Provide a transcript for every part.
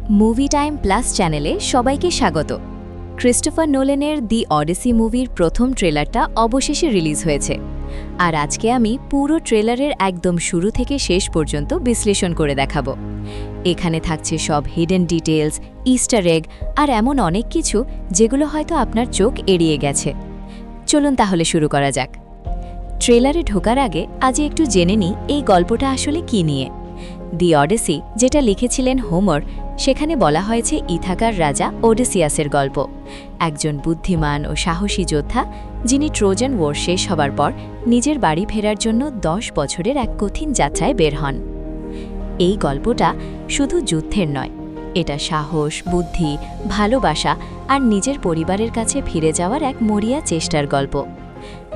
Movie time plus চ্যানেলে সবাইকে স্বাগত। ক্রিস্টোফার নোলেনের দি অডিসি মুভির প্রথম ট্রেলারটা অবশেষে রিলিজ হয়েছে, আর আজকে আমি পুরো ট্রেলারের একদম শুরু থেকে শেষ পর্যন্ত বিশ্লেষণ করে দেখাবো। এখানে থাকছে সব হিডেন ডিটেলস, ইস্টার এগ আর এমন অনেক কিছু যেগুলো হয়তো আপনার চোখ এড়িয়ে গেছে। চলুন তাহলে শুরু করা যাক। ট্রেলারে ঢোকার আগে আজ একটু জেনে নিই এই গল্পটা আসলে কী নিয়ে। দি অডিসি, যেটা লিখেছিলেন হোমার, সেখানে বলা হয়েছে ইথাকার রাজা ওডিসিয়াসের গল্প। একজন বুদ্ধিমান ও সাহসী যোদ্ধা যিনি ট্রোজান ওয়ার শেষ হবার পর নিজের বাড়ি ফেরার জন্য 10 বছরের এক কঠিন যাত্রায় বের হন। এই গল্পটা শুধু যুদ্ধের নয়, এটা সাহস, বুদ্ধি, ভালোবাসা আর নিজের পরিবারের কাছে ফিরে যাওয়ার এক মরিয়া চেষ্টার গল্প।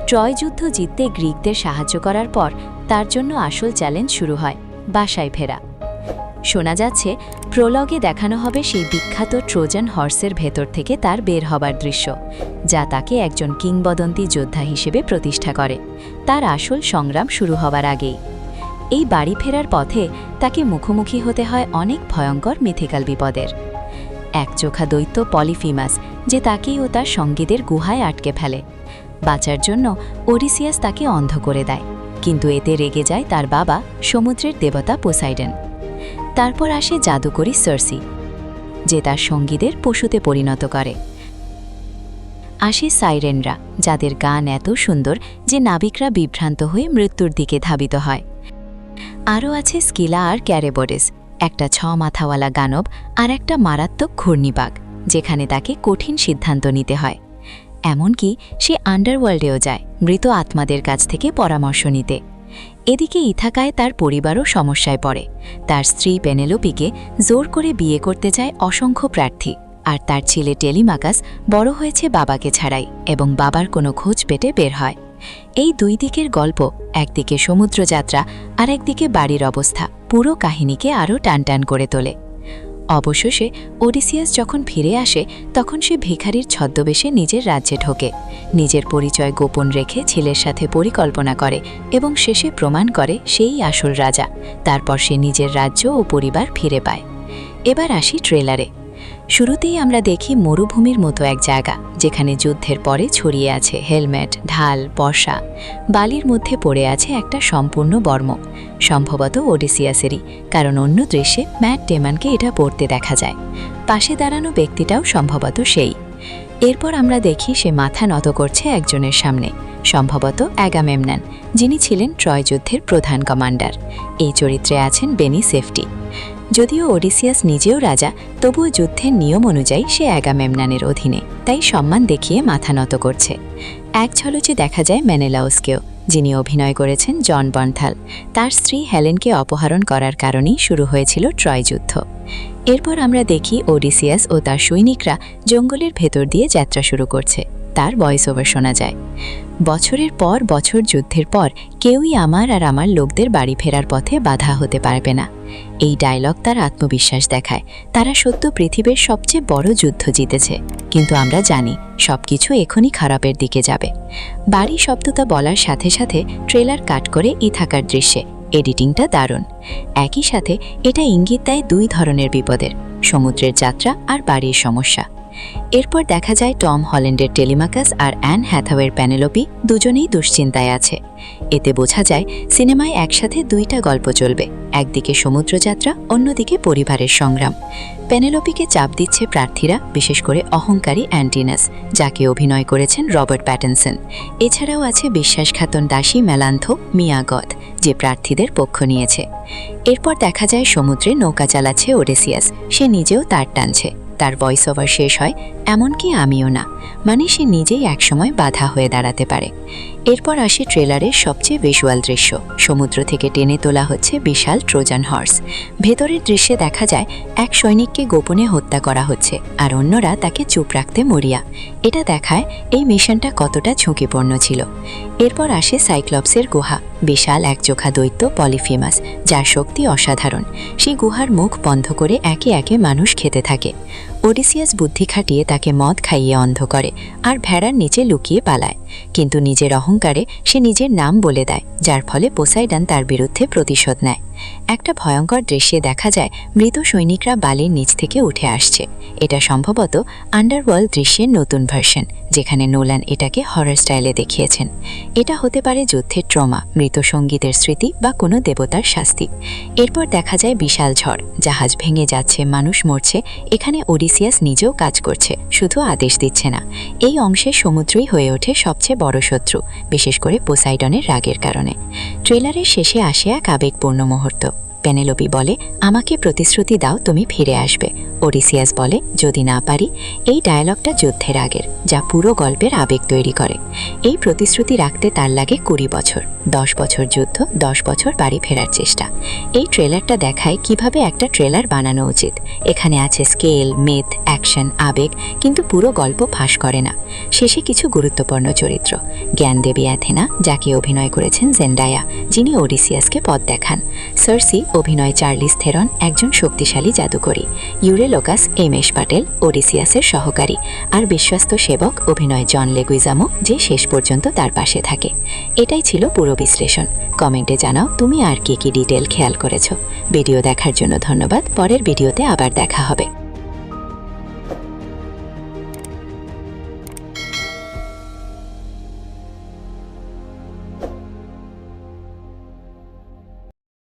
ট্রয় যুদ্ধ জিততে গ্রিকদের সাহায্য করার পর তার জন্য আসল চ্যালেঞ্জ শুরু হয়, বাসায় ফেরা। শোনা যাচ্ছে প্রোলগে দেখানো হবে সেই বিখ্যাত ট্রোজান হর্সের ভেতর থেকে তার বের হবার দৃশ্য, যা তাকে একজন কিংবদন্তি যোদ্ধা হিসেবে প্রতিষ্ঠা করে তার আসল সংগ্রাম শুরু হবার আগেই। এই বাড়ি ফেরার পথে তাকে মুখোমুখি হতে হয় অনেক ভয়ঙ্কর মিথিক্যাল বিপদের। একচোখা দৈত্য পলিফিমাস, যে তাকেই ও তার সঙ্গীদের গুহায় আটকে ফেলে। বাঁচার জন্য ওডিসিয়াস তাকে অন্ধ করে দেয়, কিন্তু এতে রেগে যায় তার বাবা, সমুদ্রের দেবতা পোসাইডন। তারপর আসে জাদুকরী সার্সি, যে তার সঙ্গীদের পশুতে পরিণত করে। আসে সাইরেনরা, যাদের গান এত সুন্দর যে নাবিকরা বিভ্রান্ত হয়ে মৃত্যুর দিকে ধাবিত হয়। আরও আছে স্কিলা আর ক্যারেবোডেস, একটা 6 মাথাওয়ালা গানব আর একটা মারাত্মক ঘূর্ণিবাগ, যেখানে তাকে কঠিন সিদ্ধান্ত নিতে হয়। এমনকি সে আন্ডারওয়ার্ল্ডেও যায় মৃত আত্মাদের কাছ থেকে পরামর্শ নিতে। এদিকে ইথাকায় তার পরিবারও সমস্যায় পড়ে। তার স্ত্রী পেনেলোপিকে জোর করে বিয়ে করতে চায় অসংখ্য প্রার্থী, আর তার ছেলে টেলিমাকাস বড় হয়েছে বাবাকে ছাড়াই এবং বাবার কোনো খোঁজ পেতে বের হয়। এই দুই দিকের গল্প, একদিকে সমুদ্রযাত্রা আর একদিকে বাড়ির অবস্থা, পুরো কাহিনীকে আরও টানটান করে তোলে। অবশেষে ওডিসিয়াস যখন ফিরে আসে, তখন সে ভিখারির ছদ্মবেশে নিজের রাজ্যে ঢোকে, নিজের পরিচয় গোপন রেখে ছেলের সাথে পরিকল্পনা করে এবং শেষে প্রমাণ করে সেই আসল রাজা। তারপর সে নিজের রাজ্য ও পরিবার ফিরে পায়। এবার আসি ট্রেলারে। শুরুতেই আমরা দেখি মরুভূমির মতো এক জায়গা, যেখানে যুদ্ধের পরে ছড়িয়ে আছে হেলমেট, ঢাল, বর্ষা। বালির মধ্যে পড়ে আছে একটা সম্পূর্ণ বর্ম, সম্ভবত ওডিসিয়াসেরই, কারণ অন্য দৃশ্যে ম্যাট ডেমনকে এটা পড়তে দেখা যায়। পাশে দাঁড়ানো ব্যক্তিটাও সম্ভবত সেই। এরপর আমরা দেখি সে মাথা নত করছে একজনের সামনে, সম্ভবত অ্যাগামেমনন, যিনি ছিলেন ট্রয় যুদ্ধের প্রধান কমান্ডার। এই চরিত্রে আছেন বেনি সেফটি। যদিও ওডিসিয়াস নিজেও রাজা, তবুও যুদ্ধের নিয়ম অনুযায়ী সে অ্যাগামেমননের অধীনে, তাই সম্মান দেখিয়ে মাথা নত করছে। এক ঝলকে দেখা যায় মেনেলাউসকেও, যিনি অভিনয় করেছেন জন বার্নথাল। তার স্ত্রী হেলেনকে অপহরণ করার কারণেই শুরু হয়েছিল ট্রয় যুদ্ধ। এরপর আমরা দেখি ওডিসিয়াস ও তার সৈনিকরা জঙ্গলের ভেতর দিয়ে যাত্রা শুরু করছে। তার ভয়েস ওভার শোনা যায়, বছরের পর বছর যুদ্ধের পর কেউই আমার আর আমার লোকদের বাড়ি ফেরার পথে বাধা হতে পারবে না। এই ডায়লগ তার আত্মবিশ্বাস দেখায়। তারা সত্য পৃথিবীর সবচেয়ে বড় যুদ্ধ জিতেছে, কিন্তু আমরা জানি সবকিছু এখনই খারাপের দিকে যাবে। বাড়ি শব্দটা বলার সাথে সাথে ট্রেলার কাট করে ইথাকার দৃশ্যে। এডিটিংটা দারুণ। একই সাথে এটা ইঙ্গিত দেয় দুই ধরনের বিপদের, সমুদ্রের যাত্রা আর বাড়ির সমস্যা। এরপর দেখা যায় টম হল্যান্ডের টেলিমাকাস আর অ্যান হ্যাথাওয়ের পেনেলোপি দুজনেই দুশ্চিন্তায় আছে। এতে বোঝা যায় সিনেমায় একসাথে দুইটা গল্প চলবে, একদিকে সমুদ্রযাত্রা, অন্যদিকে পরিবারের সংগ্রাম। পেনেলোপিকে চাপ দিচ্ছে প্রার্থীরা, বিশেষ করে অহংকারী অ্যান্টিনাস, যাকে অভিনয় করেছেন রবার্ট প্যাটিনসন। এছাড়াও আছে বিশ্বাসঘাতন দাসী মেলান্থো মিয়াগত, যে প্রার্থীদের পক্ষ নিয়েছে। এরপর দেখা যায় সমুদ্রে নৌকা চালাচ্ছে ওডিসিয়াস, সে নিজেও তার টানছে। তার ভয়েস ওভার শেষ হয়, এমনকি আমিও না, মানে সে নিজেই একসময় বাধা হয়ে দাঁড়াতে পারে। এরপর আসে ট্রেলারের সবচেয়ে ভিজুয়াল দৃশ্য। সমুদ্র থেকে টেনে তোলা হচ্ছে বিশাল ট্রোজান হর্স। ভেতরের দৃশ্যে দেখা যায় এক সৈনিককে গোপনে হত্যা করা হচ্ছে, আর অন্যরা তাকে চুপ রাখতে মরিয়া। এটা দেখায় এই মিশনটা কতটা ঝুঁকিপূর্ণ ছিল। এরপর আসে সাইক্লপসের গুহা, বিশাল একচোখা দৈত্য পলিফিমাস, যার শক্তি অসাধারণ। সেই গুহার মুখ বন্ধ করে একে একে মানুষ খেতে থাকে। ওডিসিয়াস বুদ্ধি খাটিয়ে তাকে মদ খাইয়ে অন্ধ করে আর ভেড়ার নিচে লুকিয়ে পালায়, কিন্তু নিজের অহংকারে সে নিজের নাম বলে দেয়, যার ফলে পোসাইডন তার বিরুদ্ধে প্রতিশোধ নেয়। একটা ভয়ঙ্কর দৃশ্যে দেখা যায় মৃত সৈনিকরা বালির নিচ থেকে উঠে আসছে। এটা সম্ভবত আন্ডারওয়ার্ল্ড দৃশ্যের নতুন ভার্সন, যেখানে নোলান এটাকে হরর স্টাইলে দেখিয়েছেন। এটা হতে পারে যুদ্ধের ট্রমা, মৃত সঙ্গীতের স্মৃতি বা কোনো দেবতার শাস্তি। এরপর দেখা যায় বিশাল ঝড়, জাহাজ ভেঙে যাচ্ছে, মানুষ মরছে। এখানে ওডিসিয়াস নিজেও কাজ করছে, শুধু আদেশ দিচ্ছে না। এই অংশে সমুদ্রই হয়ে ওঠে সবচেয়ে বড় শত্রু, বিশেষ করে পোসাইডনের রাগের কারণে। ট্রেলারের শেষে আসে এক আবেগপূর্ণ মুহূর্ত। পেনেলোপি বলে, আমাকে প্রতিশ্রুতি দাও তুমি ফিরে আসবে। ওডিসিয়াস বলে, যদি না পারি। এই ডায়ালগটা যুদ্ধের আগের, যা পুরো গল্পের আবেগ তৈরি করে। এই প্রতিশ্রুতি রাখতে তার লাগে 20 বছর। 10 বছর যুদ্ধ, 10 বছর বাড়ি ফেরার চেষ্টা। এই ট্রেলারটা দেখায় কিভাবে একটা ট্রেলার বানানো উচিত। এখানে আছে স্কেল, মিথ, অ্যাকশন, আবেগ, কিন্তু পুরো গল্প ফাঁস করে না। শেষে কিছু গুরুত্বপূর্ণ চরিত্র। জ্ঞানদেবী অ্যাথেনা, যাকে অভিনয় করেছেন জেন্ডায়া, যিনি ওডিসিয়াসকে পথ দেখান। সার্সি, অভিনয় চার্লিস থেরন, একজন শক্তিশালী জাদুকরী। ইউরেলোকাস, এমএস পাটেল, ওডিসিয়াসের সহকারী। আর বিশ্বস্ত সেবক, অভিনয় জন লেগুইজামো, যে শেষ পর্যন্ত তার পাশে থাকে। এটাই ছিল পুরো বিশ্লেষণ। কমেন্টে জানাও তুমি আর কি কি ডিটেল খেয়াল করেছো। ভিডিও দেখার জন্য ধন্যবাদ। পরের ভিডিওতে আবার দেখা হবে।